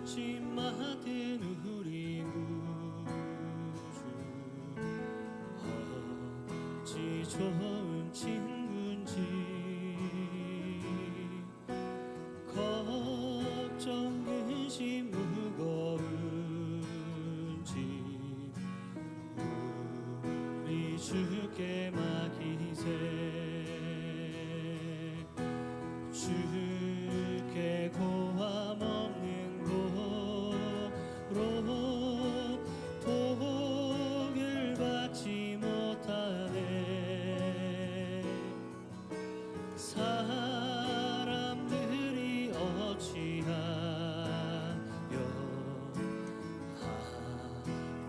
찜맞은 우리 구주 어찌 좋은 친구인지 걱정 근심 무거운지 우리 주께 맡기세. 주께 고함 없는 고로 복을 받지 못하네. 사람들이 어찌하여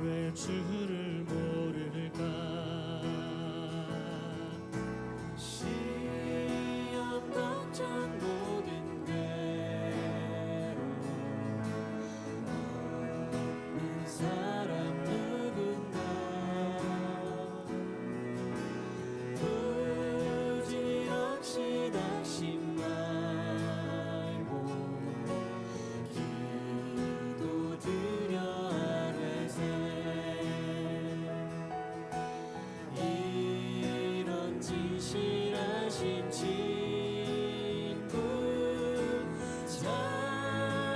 왜 주를 모를까. 시험 걱정 모든 괴로움 없는 사람 누군가. 부질없이 낙심 말고 기도드려 아뢰세. 이런 진실하신 친구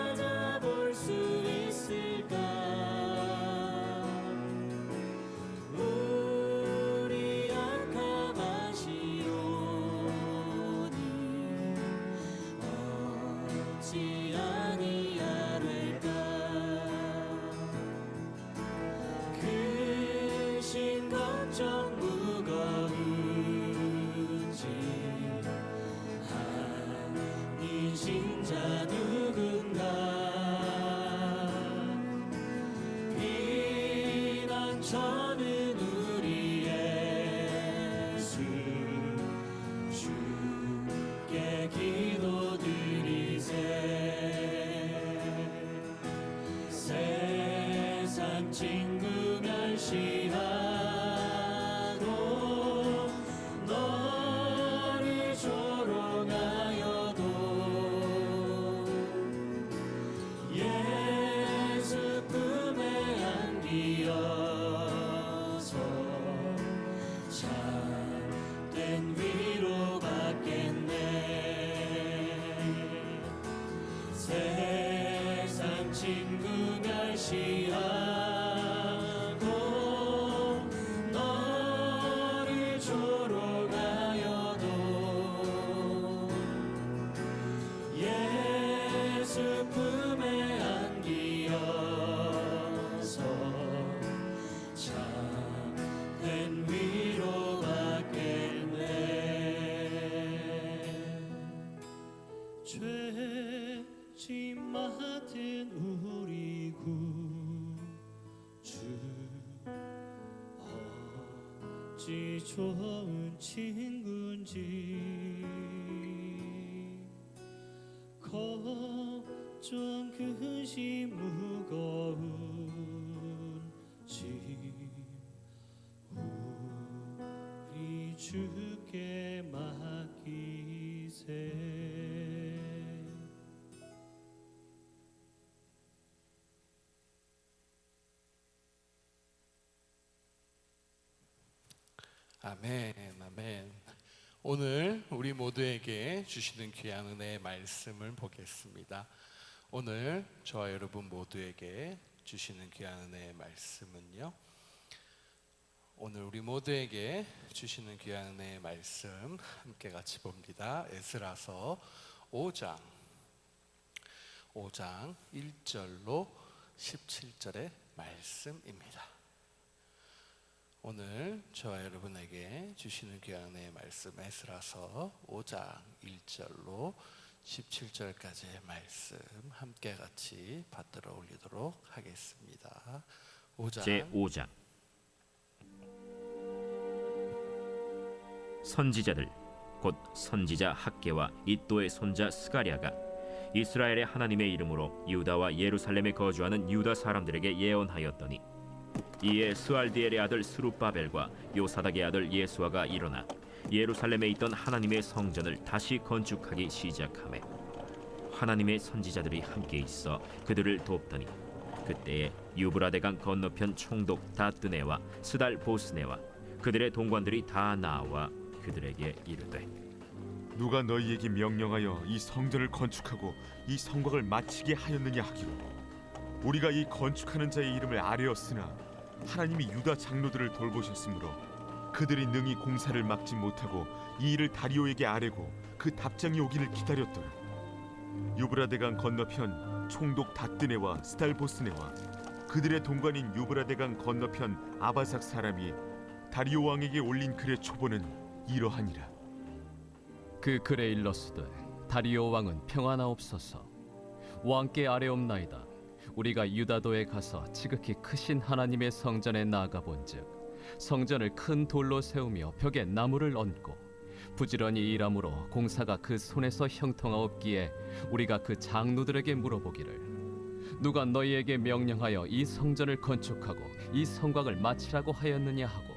찾아볼 수 있을까. 우리 약함하시오니 어찌 아니하릴까. 크신 걱정 무거운지 아니신 자 누군가. 비난처는 우리 예수 주께 기도드리세. 세상 친구 멸시하고 너를 조롱하여도 예수 품에 안기어서 참된 위로받겠네. 세상 친구 멸시하고 너를 조롱하여도 예수 품에 안기어서 참된 위로받겠네. 죄짐 맡은 우리 구주 어찌 좋은 친구인지 걱정 근심 무거운 짐 우리 주께 맡기세. 아멘, 아멘. 오늘 우리 모두에게 주시는 귀한 은혜의 말씀을 보겠습니다. 오늘 저와 여러분 모두에게 주시는 귀한 은혜의 말씀은요, 오늘 우리 모두에게 주시는 귀한 은혜의 말씀 함께 같이 봅니다. 에스라서 5장 1절로 17절의 말씀입니다. 오늘 저와 여러분에게 주시는 귀한 은혜의 말씀, 에스라서 5장 1절로 17절까지의 말씀 함께 같이 받들어 올리도록 하겠습니다. 제5장. 선지자들 곧 선지자 학개와 이또의 손자 스가랴가 이스라엘의 하나님의 이름으로 유다와 예루살렘에 거주하는 유다 사람들에게 예언하였더니, 이에 스알디엘의 아들 스룹바벨과 요사닥의 아들 예수아가 일어나 예루살렘에 있던 하나님의 성전을 다시 건축하기 시작하매 하나님의 선지자들이 함께 있어 그들을 돕더니 그때에 유브라데강 건너편 총독 다뜨네와 스달 보스네와 그들의 동관들이 다 나와 그들에게 이르되 누가 너희에게 명령하여 이 성전을 건축하고 이 성곽을 마치게 하였느냐 하기로 우리가 이 건축하는 자의 이름을 아뢰었으나 하나님이 유다 장로들을 돌보셨으므로 그들이 능히 공사를 막지 못하고 이 일을 다리오에게 아뢰고 그 답장이 오기를 기다렸더라. 유브라데강 건너편 총독 다뜨네와 스달보스네와 그들의 동관인 유브라데강 건너편 아바삭 사람이 다리오 왕에게 올린 글의 초본은 이러하니라. 그 글에 일렀으되 다리오 왕은 평안하옵소서. 왕께 아뢰옵나이다. 우리가 유다도에 가서 지극히 크신 하나님의 성전에 나아가 본즉 성전을 큰 돌로 세우며 벽에 나무를 얹고 부지런히 일함으로 공사가 그 손에서 형통하옵기에 우리가 그 장로들에게 물어보기를 누가 너희에게 명령하여 이 성전을 건축하고 이 성곽을 마치라고 하였느냐 하고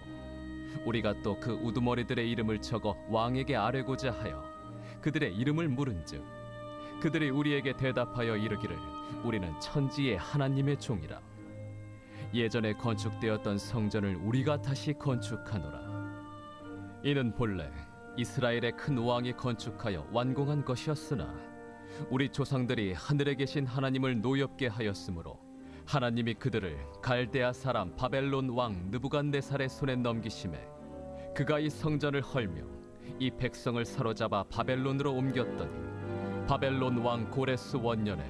우리가 또 그 우두머리들의 이름을 적어 왕에게 아뢰고자 하여 그들의 이름을 물은즉 그들이 우리에게 대답하여 이르기를 우리는 천지의 하나님의 종이라. 예전에 건축되었던 성전을 우리가 다시 건축하노라. 이는 본래 이스라엘의 큰 왕이 건축하여 완공한 것이었으나 우리 조상들이 하늘에 계신 하나님을 노엽게 하였으므로 하나님이 그들을 갈대아 사람 바벨론 왕 느부갓네살의 손에 넘기심에 그가 이 성전을 헐며 이 백성을 사로잡아 바벨론으로 옮겼더니 바벨론 왕 고레스 원년에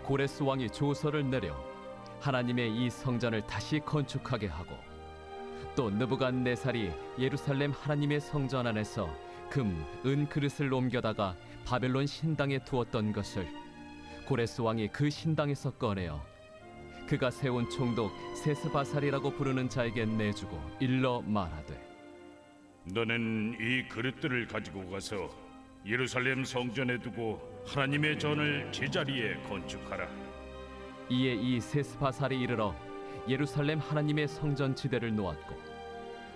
고레스 왕이 조서를 내려 하나님의 이 성전을 다시 건축하게 하고 또 느부갓네살이 예루살렘 하나님의 성전 안에서 금, 은 그릇을 옮겨다가 바벨론 신당에 두었던 것을 고레스 왕이 그 신당에서 꺼내어 그가 세운 총독 세스바살이라고 부르는 자에게 내주고 일러 말하되 너는 이 그릇들을 가지고 가서 예루살렘 성전에 두고 하나님의 전을 제자리에 건축하라. 이에 이 세스바살이 이르러 예루살렘 하나님의 성전 지대를 놓았고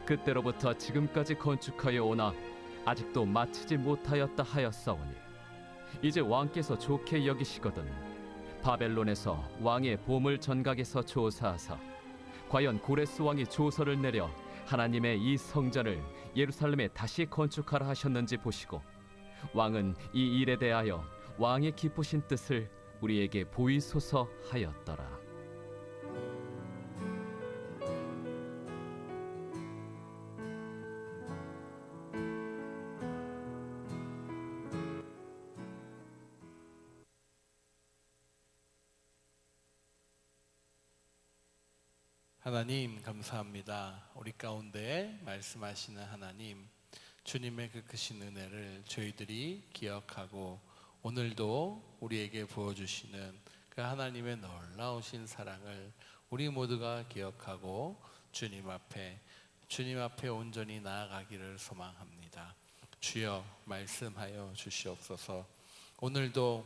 그때로부터 지금까지 건축하여 오나 아직도 마치지 못하였다 하였사오니 이제 왕께서 좋게 여기시거든 바벨론에서 왕의 보물 전각에서 조사하사 과연 고레스 왕이 조서를 내려 하나님의 이 성전을 예루살렘에 다시 건축하라 하셨는지 보시고 왕은 이 일에 대하여 왕의 기쁘신 뜻을 우리에게 보이소서 하였더라. 하나님 감사합니다. 우리 가운데 말씀하시는 하나님, 주님의 그 크신 은혜를 저희들이 기억하고 오늘도 우리에게 부어주시는 그 하나님의 놀라우신 사랑을 우리 모두가 기억하고 주님 앞에 온전히 나아가기를 소망합니다. 주여 말씀하여 주시옵소서. 오늘도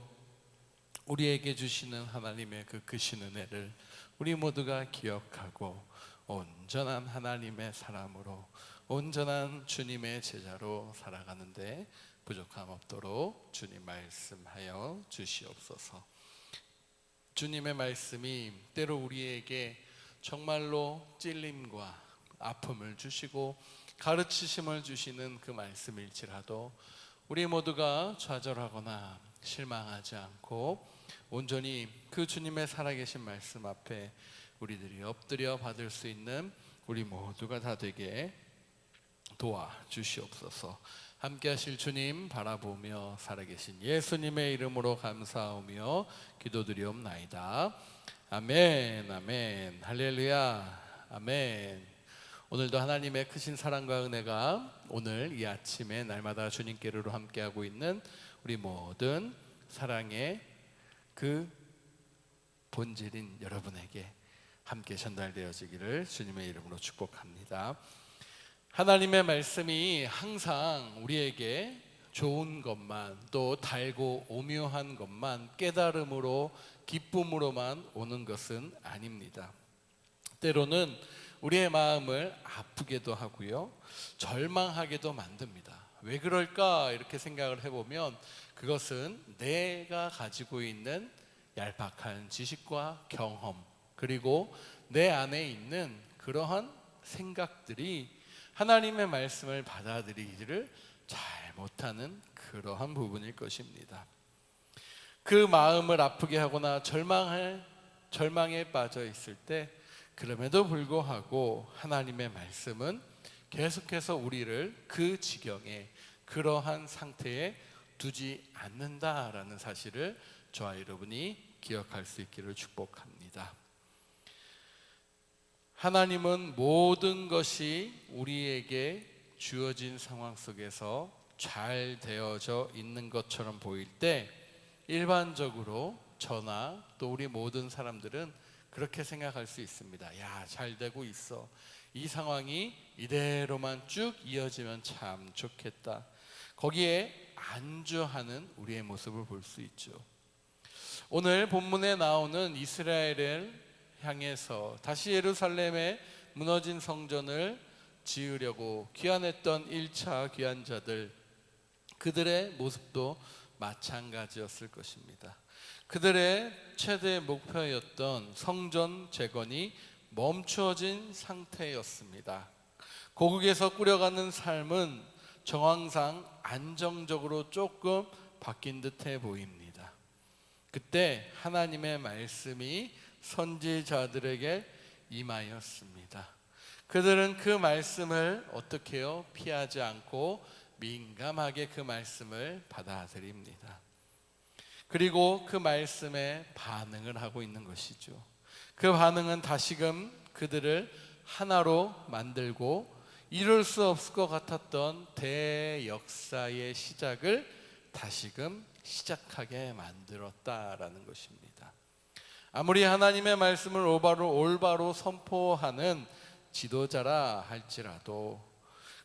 우리에게 주시는 하나님의 그 크신 은혜를 우리 모두가 기억하고 온전한 하나님의 사람으로 온전한 주님의 제자로 살아가는데 부족함 없도록 주님 말씀하여 주시옵소서. 주님의 말씀이 때로 우리에게 정말로 찔림과 아픔을 주시고 가르치심을 주시는 그 말씀일지라도 우리 모두가 좌절하거나 실망하지 않고 온전히 그 주님의 살아계신 말씀 앞에 우리들이 엎드려 받을 수 있는 우리 모두가 다 되게 도와주시옵소서. 함께 하실 주님 바라보며 살아계신 예수님의 이름으로 감사하며 기도드리옵나이다. 아멘, 아멘, 할렐루야, 아멘. 오늘도 하나님의 크신 사랑과 은혜가 오늘 이 아침에 날마다 주님께로 함께하고 있는 우리 모든 사랑의 그 본질인 여러분에게 함께 전달되어지기를 주님의 이름으로 축복합니다. 하나님의 말씀이 항상 우리에게 좋은 것만, 또 달고 오묘한 것만, 깨달음으로 기쁨으로만 오는 것은 아닙니다. 때로는 우리의 마음을 아프게도 하고요, 절망하게도 만듭니다. 왜 그럴까 이렇게 생각을 해보면 그것은 내가 가지고 있는 얄팍한 지식과 경험, 그리고 내 안에 있는 그러한 생각들이 하나님의 말씀을 받아들이기를 잘 못하는 그러한 부분일 것입니다. 그 마음을 아프게 하거나 절망에 빠져 있을 때, 그럼에도 불구하고 하나님의 말씀은 계속해서 우리를 그 지경에, 그러한 상태에 두지 않는다라는 사실을 저와 여러분이 기억할 수 있기를 축복합니다. 하나님은 모든 것이 우리에게 주어진 상황 속에서 잘 되어져 있는 것처럼 보일 때, 일반적으로 저나 또 우리 모든 사람들은 그렇게 생각할 수 있습니다. 야, 잘 되고 있어. 이 상황이 이대로만 쭉 이어지면 참 좋겠다. 거기에 안주하는 우리의 모습을 볼 수 있죠. 오늘 본문에 나오는 이스라엘을 향해서 다시 예루살렘에 무너진 성전을 지으려고 귀환했던 1차 귀환자들, 그들의 모습도 마찬가지였을 것입니다. 그들의 최대 목표였던 성전 재건이 멈추어진 상태였습니다. 고국에서 꾸려가는 삶은 정황상 안정적으로 조금 바뀐 듯해 보입니다. 그때 하나님의 말씀이 선지자들에게 임하였습니다. 그들은 그 말씀을 어떻게 해요? 피하지 않고 민감하게 그 말씀을 받아들입니다. 그리고 그 말씀에 반응을 하고 있는 것이죠. 그 반응은 다시금 그들을 하나로 만들고 이룰 수 없을 것 같았던 대역사의 시작을 다시금 시작하게 만들었다라는 것입니다. 아무리 하나님의 말씀을 올바로 선포하는 지도자라 할지라도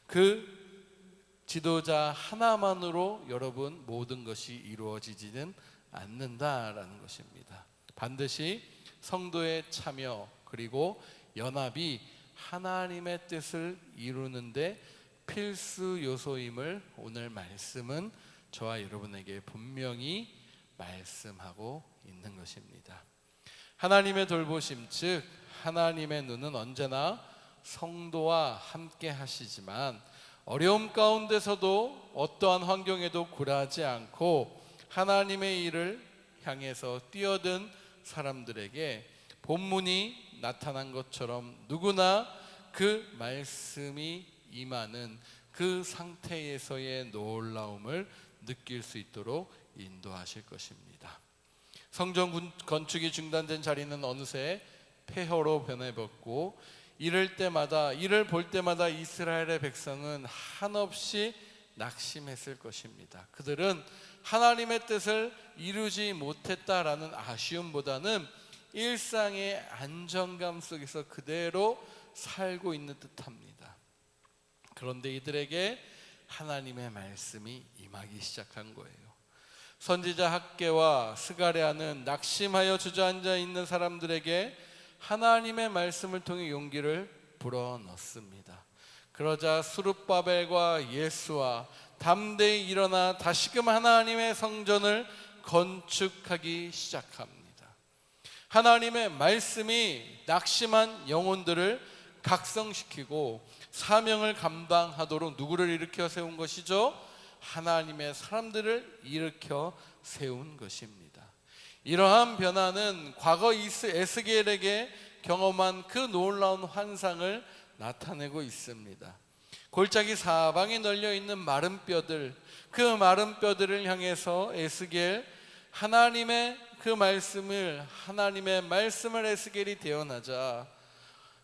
그 지도자 하나만으로 여러분 모든 것이 이루어지지는 않는다라는 것입니다. 반드시 성도의 참여 그리고 연합이 하나님의 뜻을 이루는데 필수 요소임을 오늘 말씀은 저와 여러분에게 분명히 말씀하고 있는 것입니다. 하나님의 돌보심, 즉 하나님의 눈은 언제나 성도와 함께 하시지만 어려움 가운데서도 어떠한 환경에도 굴하지 않고 하나님의 일을 향해서 뛰어든 사람들에게 본문이 나타난 것처럼 누구나 그 말씀이 임하는 그 상태에서의 놀라움을 느낄 수 있도록 인도하실 것입니다. 성전 건축이 중단된 자리는 어느새 폐허로 변해버렸고 이를 볼 때마다 이스라엘의 백성은 한없이 낙심했을 것입니다. 그들은 하나님의 뜻을 이루지 못했다라는 아쉬움보다는 일상의 안정감 속에서 그대로 살고 있는 듯합니다. 그런데 이들에게 하나님의 말씀이 임하기 시작한 거예요. 선지자 학개와 스가랴는 낙심하여 주저앉아 있는 사람들에게 하나님의 말씀을 통해 용기를 불어넣습니다. 그러자 스룹바벨과 예수와 담대히 일어나 다시금 하나님의 성전을 건축하기 시작합니다. 하나님의 말씀이 낙심한 영혼들을 각성시키고 사명을 감당하도록 누구를 일으켜 세운 것이죠? 하나님의 사람들을 일으켜 세운 것입니다. 이러한 변화는 과거 에스겔에게 경험한 그 놀라운 환상을 나타내고 있습니다. 골짜기 사방에 널려 있는 마른 뼈들, 그 마른 뼈들을 향해서 에스겔 하나님의 말씀을 에스겔이 대언하자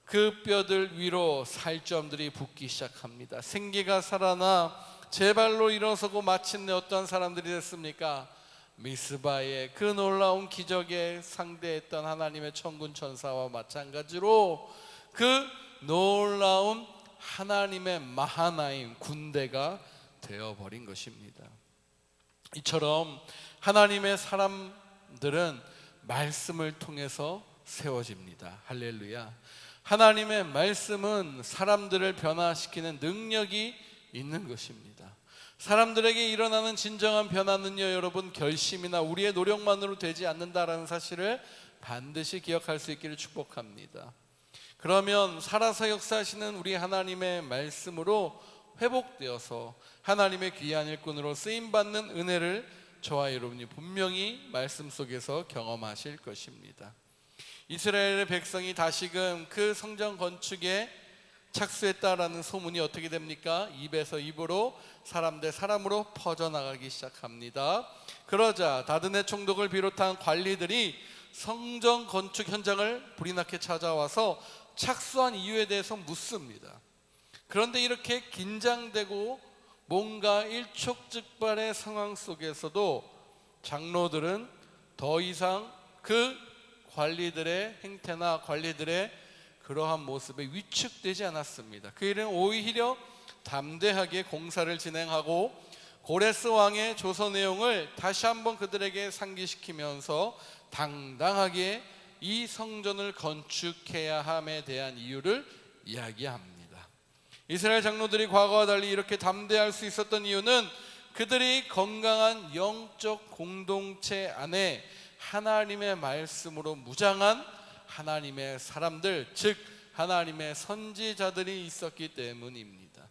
그 뼈들 위로 살점들이 붙기 시작합니다. 생기가 살아나 제 발로 일어서고 마침내 어떤 사람들이 됐습니까? 미스바의 그 놀라운 기적에 상대했던 하나님의 천군 천사와 마찬가지로 그 놀라운 하나님의 마하나임 군대가 되어버린 것입니다. 이처럼 하나님의 사람들은 말씀을 통해서 세워집니다. 할렐루야. 하나님의 말씀은 사람들을 변화시키는 능력이 있는 것입니다. 사람들에게 일어나는 진정한 변화는요, 여러분, 결심이나 우리의 노력만으로 되지 않는다라는 사실을 반드시 기억할 수 있기를 축복합니다. 그러면 살아서 역사하시는 우리 하나님의 말씀으로 회복되어서 하나님의 귀한 일꾼으로 쓰임받는 은혜를 저와 여러분이 분명히 말씀 속에서 경험하실 것입니다. 이스라엘의 백성이 다시금 그 성전 건축에 착수했다라는 소문이 어떻게 됩니까? 입에서 입으로, 사람 대 사람으로 퍼져나가기 시작합니다. 그러자 다드네 총독을 비롯한 관리들이 성전 건축 현장을 불이 나게 찾아와서 착수한 이유에 대해서 묻습니다. 그런데 이렇게 긴장되고 뭔가 일촉즉발의 상황 속에서도 장로들은 더 이상 그 관리들의 행태나 관리들의 그러한 모습에 위축되지 않았습니다. 그 일은 오히려 담대하게 공사를 진행하고 고레스 왕의 조서 내용을 다시 한번 그들에게 상기시키면서 당당하게 이 성전을 건축해야 함에 대한 이유를 이야기합니다. 이스라엘 장로들이 과거와 달리 이렇게 담대할 수 있었던 이유는 그들이 건강한 영적 공동체 안에 하나님의 말씀으로 무장한 하나님의 사람들, 즉 하나님의 선지자들이 있었기 때문입니다.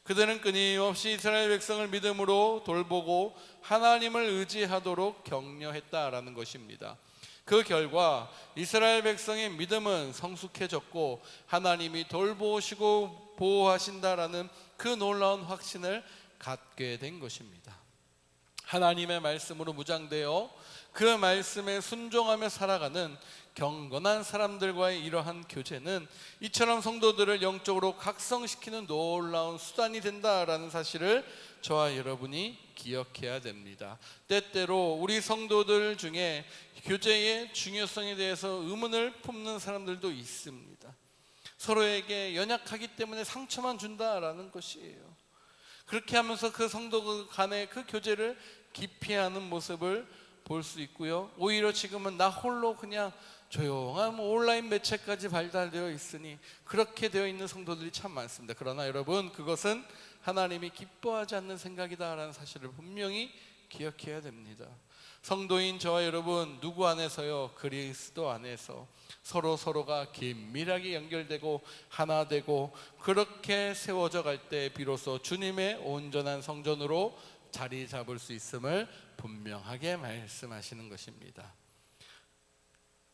그들은 끊임없이 이스라엘 백성을 믿음으로 돌보고 하나님을 의지하도록 격려했다라는 것입니다. 그 결과 이스라엘 백성의 믿음은 성숙해졌고 하나님이 돌보시고 보호하신다라는 그 놀라운 확신을 갖게 된 것입니다. 하나님의 말씀으로 무장되어 그 말씀에 순종하며 살아가는 경건한 사람들과의 이러한 교제는 이처럼 성도들을 영적으로 각성시키는 놀라운 수단이 된다라는 사실을 저와 여러분이 기억해야 됩니다. 때때로 우리 성도들 중에 교제의 중요성에 대해서 의문을 품는 사람들도 있습니다. 서로에게 연약하기 때문에 상처만 준다라는 것이에요. 그렇게 하면서 그 성도 간의 그 교제를 기피하는 모습을 볼 수 있고요. 오히려 지금은 나 홀로 그냥 조용한 온라인 매체까지 발달되어 있으니 그렇게 되어 있는 성도들이 참 많습니다. 그러나 여러분, 그것은 하나님이 기뻐하지 않는 생각이다라는 사실을 분명히 기억해야 됩니다. 성도인 저와 여러분, 누구 안에서요? 그리스도 안에서 서로가 긴밀하게 연결되고 하나 되고 그렇게 세워져 갈 때 비로소 주님의 온전한 성전으로 자리 잡을 수 있음을 분명하게 말씀하시는 것입니다.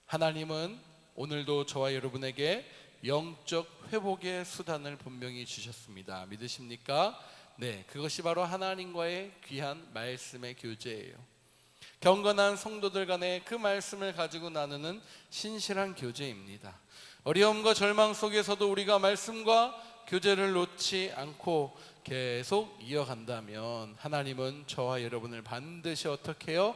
하나님은 오늘도 저와 여러분에게 영적 회복의 수단을 분명히 주셨습니다. 믿으십니까? 네, 그것이 바로 하나님과의 귀한 말씀의 교제예요. 경건한 성도들 간에 그 말씀을 가지고 나누는 신실한 교제입니다. 어려움과 절망 속에서도 우리가 말씀과 교제를 놓지 않고 계속 이어간다면 하나님은 저와 여러분을 반드시 어떻게 해요?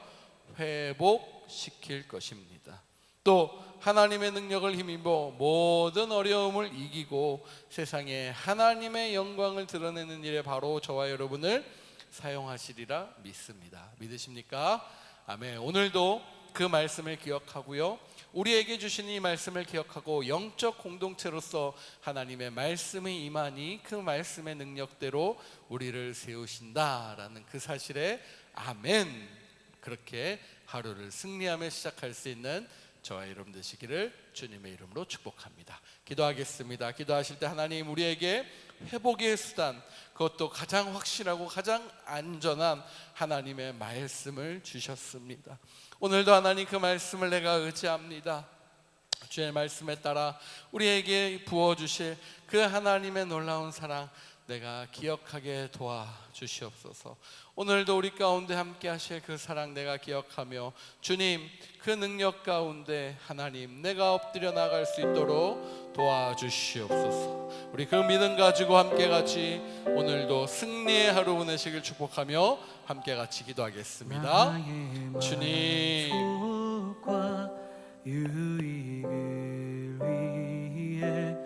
회복시킬 것입니다. 또 하나님의 능력을 힘입어 모든 어려움을 이기고 세상에 하나님의 영광을 드러내는 일에 바로 저와 여러분을 사용하시리라 믿습니다. 믿으십니까? 아멘. 오늘도 그 말씀을 기억하고요, 우리에게 주신 이 말씀을 기억하고 영적 공동체로서 하나님의 말씀이 임하니 그 말씀의 능력대로 우리를 세우신다라는 그 사실에 아멘, 그렇게 하루를 승리하며 시작할 수 있는 저와 여러분 되시기를 주님의 이름으로 축복합니다. 기도하겠습니다. 기도하실 때 하나님, 우리에게 회복의 수단, 그것도 가장 확실하고 가장 안전한 하나님의 말씀을 주셨습니다. 오늘도 하나님, 그 말씀을 내가 의지합니다. 주의 말씀에 따라 우리에게 부어주실 그 하나님의 놀라운 사랑 내가 기억하게 도와주시옵소서. 오늘도 우리 가운데 함께 하실 그 사랑 내가 기억하며 주님, 그 능력 가운데 하나님 내가 엎드려 나갈 수 있도록 도와주시옵소서. 우리 그 믿음 가지고 함께 같이 오늘도 승리의 하루 보내시길 축복하며 함께 같이 기도하겠습니다. 주님, 만족과 유익을 위해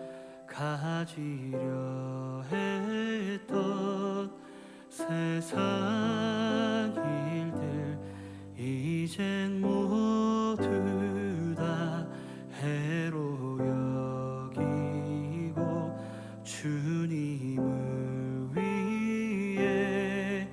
가지려 했던 세상 일들 이젠 모두 다 해로 여기고 주님을 위해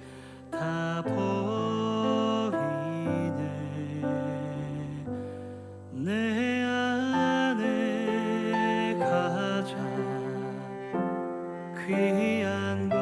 귀한 곳